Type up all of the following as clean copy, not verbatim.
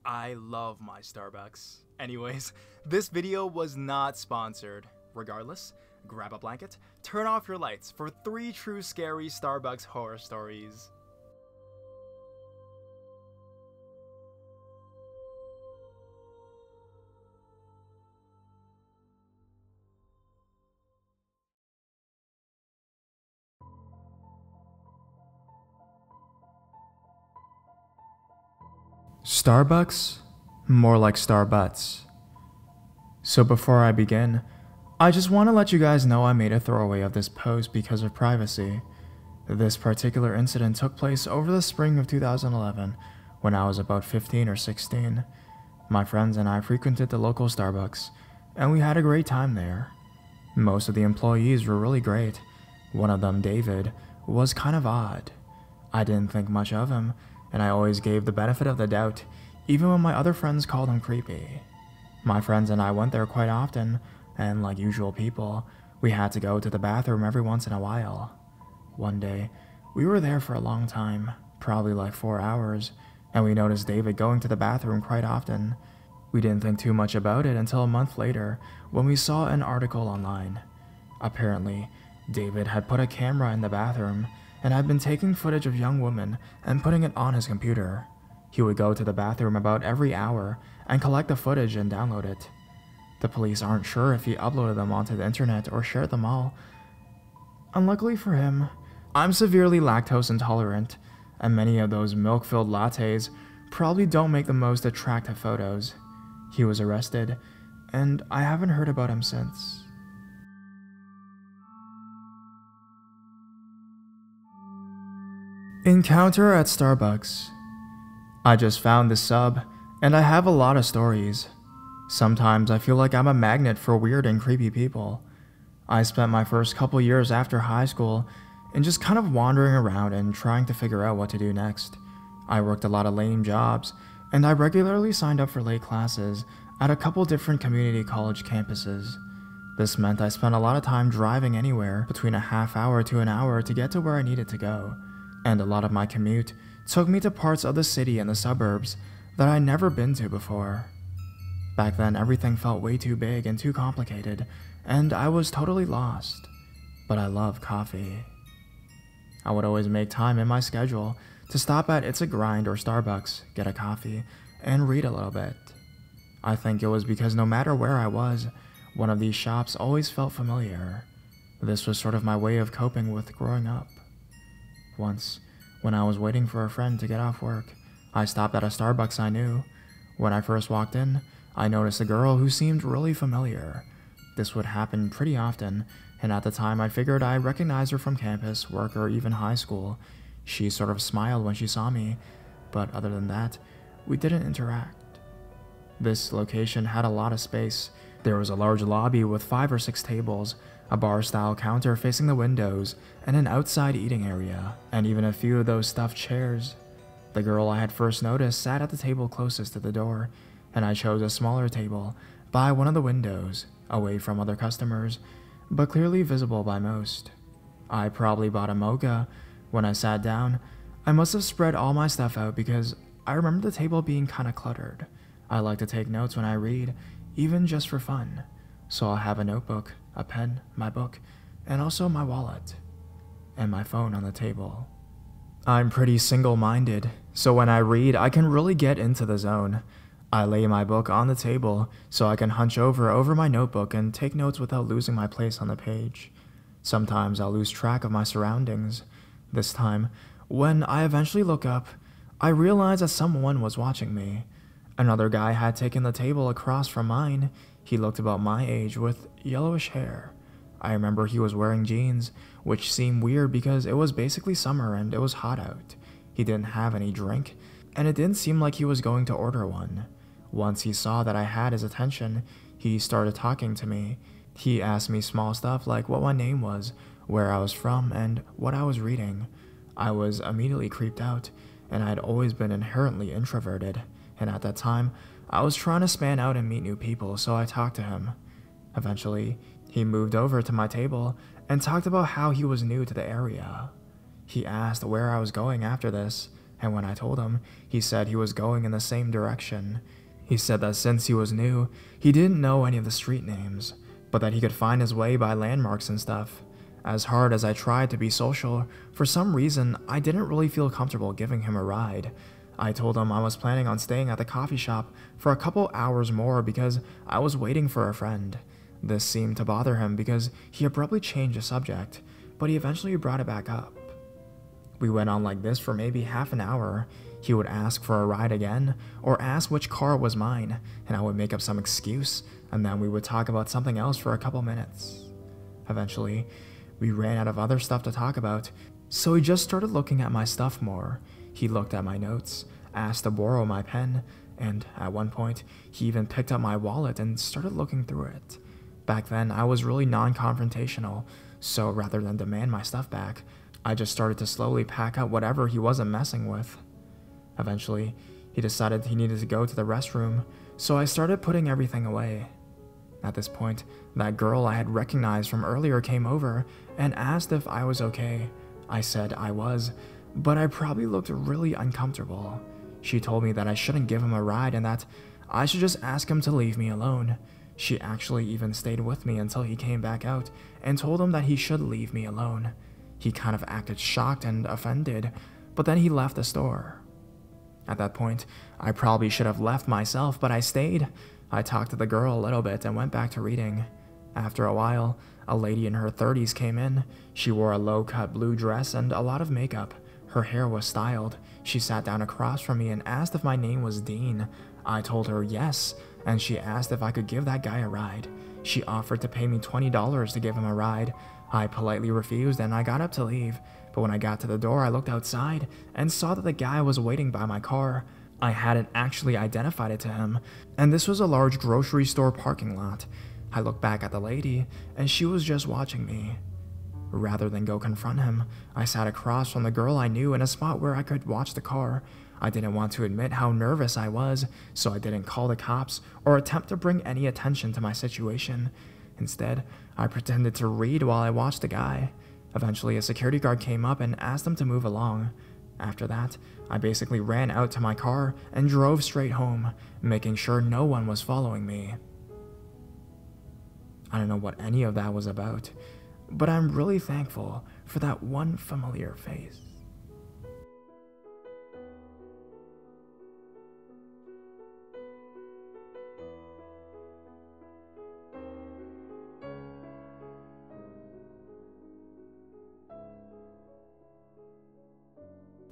I love my Starbucks. Anyways, this video was not sponsored. Regardless, grab a blanket, turn off your lights for 3 true scary Starbucks horror stories. Starbucks? More like Starbutts. So before I begin, I just want to let you guys know I made a throwaway of this post because of privacy. This particular incident took place over the spring of 2011 when I was about 15 or 16. My friends and I frequented the local Starbucks, and we had a great time there. Most of the employees were really great. One of them, David, was kind of odd. I didn't think much of him, and I always gave the benefit of the doubt, even when my other friends called him creepy. My friends and I went there quite often, and like usual people, we had to go to the bathroom every once in a while. One day, we were there for a long time, probably like 4 hours, and we noticed David going to the bathroom quite often. We didn't think too much about it until a month later when we saw an article online. Apparently, David had put a camera in the bathroom and had been taking footage of young women and putting it on his computer. He would go to the bathroom about every hour and collect the footage and download it. The police aren't sure if he uploaded them onto the internet or shared them all. Unluckily for him, I'm severely lactose intolerant, and many of those milk-filled lattes probably don't make the most attractive photos. He was arrested, and I haven't heard about him since. Encounter at Starbucks. I just found this sub, and I have a lot of stories. Sometimes I feel like I'm a magnet for weird and creepy people. I spent my first couple years after high school in just kind of wandering around and trying to figure out what to do next. I worked a lot of lame jobs, and I regularly signed up for late classes at a couple different community college campuses. This meant I spent a lot of time driving anywhere between a half hour to an hour to get to where I needed to go. And a lot of my commute took me to parts of the city and the suburbs that I'd never been to before. Back then, everything felt way too big and too complicated, and I was totally lost. But I love coffee. I would always make time in my schedule to stop at It's a Grind or Starbucks, get a coffee, and read a little bit. I think it was because no matter where I was, one of these shops always felt familiar. This was sort of my way of coping with growing up. Once, when I was waiting for a friend to get off work, I stopped at a Starbucks I knew. When I first walked in, I noticed a girl who seemed really familiar. This would happen pretty often, and at the time I figured I recognized her from campus, work, or even high school. She sort of smiled when she saw me, but other than that, we didn't interact. This location had a lot of space. There was a large lobby with 5 or 6 tables, a bar-style counter facing the windows, and an outside eating area, and even a few of those stuffed chairs. The girl I had first noticed sat at the table closest to the door, and I chose a smaller table by one of the windows, away from other customers, but clearly visible by most. I probably bought a mocha. When I sat down, I must have spread all my stuff out because I remember the table being kinda cluttered. I like to take notes when I read, even just for fun, so I'll have a notebook, a pen, my book, and also my wallet, and my phone on the table. I'm pretty single-minded, so when I read, I can really get into the zone. I lay my book on the table so I can hunch over my notebook and take notes without losing my place on the page. Sometimes I'll lose track of my surroundings. This time, when I eventually look up, I realize that someone was watching me. Another guy had taken the table across from mine. He looked about my age with yellowish hair. I remember he was wearing jeans, which seemed weird because it was basically summer and it was hot out. He didn't have any drink, and it didn't seem like he was going to order one. Once he saw that I had his attention, he started talking to me. He asked me small stuff like what my name was, where I was from, and what I was reading. I was immediately creeped out, and I had always been inherently introverted, and at that time, I was trying to span out and meet new people, so I talked to him. Eventually, he moved over to my table and talked about how he was new to the area. He asked where I was going after this, and when I told him, he said he was going in the same direction. He said that since he was new, he didn't know any of the street names, but that he could find his way by landmarks and stuff. As hard as I tried to be social, for some reason, I didn't really feel comfortable giving him a ride. I told him I was planning on staying at the coffee shop for a couple hours more because I was waiting for a friend. This seemed to bother him because he abruptly changed the subject, but he eventually brought it back up. We went on like this for maybe half an hour. He would ask for a ride again, or ask which car was mine, and I would make up some excuse, and then we would talk about something else for a couple minutes. Eventually, we ran out of other stuff to talk about, so he just started looking at my stuff more. He looked at my notes, asked to borrow my pen, and at one point, he even picked up my wallet and started looking through it. Back then, I was really non-confrontational, so rather than demand my stuff back, I just started to slowly pack up whatever he wasn't messing with. Eventually, he decided he needed to go to the restroom, so I started putting everything away. At this point, that girl I had recognized from earlier came over and asked if I was okay. I said I was, but I probably looked really uncomfortable. She told me that I shouldn't give him a ride and that I should just ask him to leave me alone. She actually even stayed with me until he came back out and told him that he should leave me alone. He kind of acted shocked and offended, but then he left the store. At that point, I probably should have left myself, but I stayed. I talked to the girl a little bit and went back to reading. After a while, a lady in her 30s came in. She wore a low-cut blue dress and a lot of makeup. Her hair was styled. She sat down across from me and asked if my name was Dean. I told her yes, and she asked if I could give that guy a ride. She offered to pay me $20 to give him a ride. I politely refused and I got up to leave, but when I got to the door I looked outside and saw that the guy was waiting by my car. I hadn't actually identified it to him, and this was a large grocery store parking lot. I looked back at the lady, and she was just watching me. Rather than go confront him, I sat across from the girl I knew in a spot where I could watch the car. I didn't want to admit how nervous I was, so I didn't call the cops or attempt to bring any attention to my situation. Instead, I pretended to read while I watched the guy. Eventually, a security guard came up and asked him to move along. After that, I basically ran out to my car and drove straight home, making sure no one was following me. I don't know what any of that was about, but I'm really thankful for that one familiar face.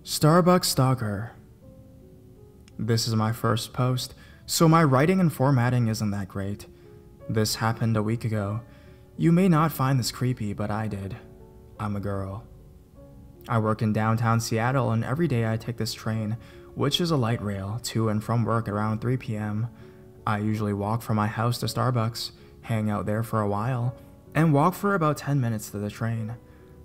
Starbucks Stalker. This is my first post, so my writing and formatting isn't that great. This happened a week ago. You may not find this creepy, but I did. I'm a girl. I work in downtown Seattle, and every day I take this train, which is a light rail, to and from work around 3 p.m. I usually walk from my house to Starbucks, hang out there for a while, and walk for about 10 minutes to the train.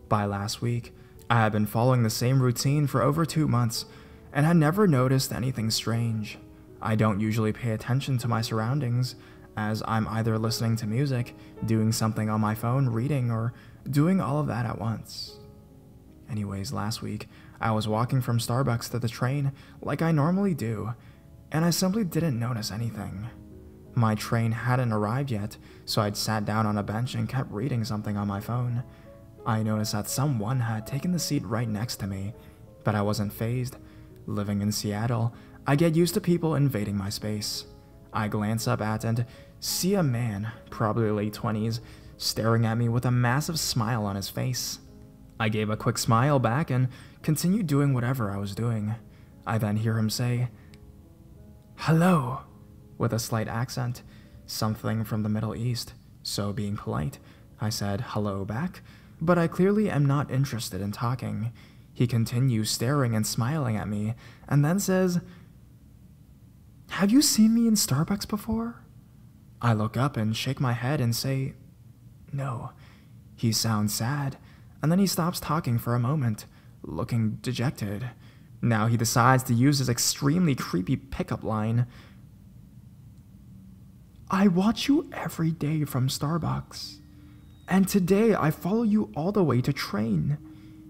By last week, I had been following the same routine for over 2 months, and had never noticed anything strange. I don't usually pay attention to my surroundings, as I'm either listening to music, doing something on my phone, reading, or doing all of that at once. Anyways, last week, I was walking from Starbucks to the train like I normally do, and I simply didn't notice anything. My train hadn't arrived yet, so I'd sat down on a bench and kept reading something on my phone. I noticed that someone had taken the seat right next to me, but I wasn't fazed. Living in Seattle, I get used to people invading my space. I glance up at and see a man, probably late 20s, staring at me with a massive smile on his face. I gave a quick smile back and continued doing whatever I was doing. I then hear him say, "Hello," with a slight accent, something from the Middle East. So being polite, I said hello back, but I clearly am not interested in talking. He continues staring and smiling at me, and then says, "Have you seen me in Starbucks before?" I look up and shake my head and say, "No." He sounds sad, and then he stops talking for a moment, looking dejected. Now he decides to use his extremely creepy pickup line. "I watch you every day from Starbucks, and today I follow you all the way to train."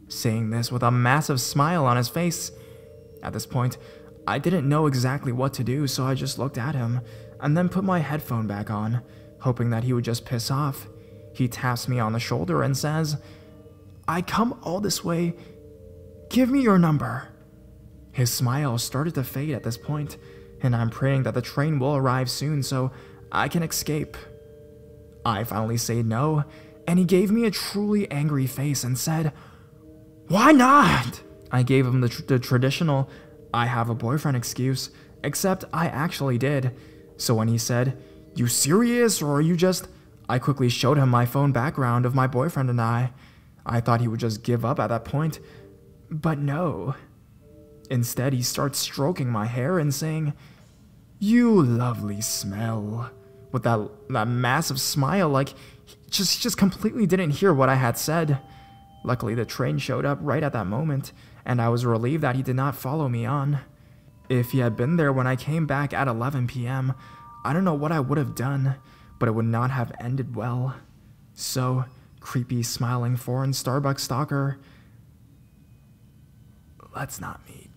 Saying this with a massive smile on his face. At this point, I didn't know exactly what to do, so I just looked at him and then put my headphone back on, hoping that he would just piss off. He taps me on the shoulder and says, "I come all this way. Give me your number." His smile started to fade at this point, and I'm praying that the train will arrive soon so I can escape. I finally say no, and he gave me a truly angry face and said, "Why not?" I gave him the traditional, "I have a boyfriend" excuse, except I actually did. So when he said, "You serious, or are you just..." I quickly showed him my phone background of my boyfriend and I. I thought he would just give up at that point, but no. Instead, he starts stroking my hair and saying, "You lovely smell," with that massive smile, like he just completely didn't hear what I had said. Luckily, the train showed up right at that moment, and I was relieved that he did not follow me on. If he had been there when I came back at 11 p.m., I don't know what I would have done, but it would not have ended well. So, creepy, smiling foreign Starbucks stalker, let's not meet.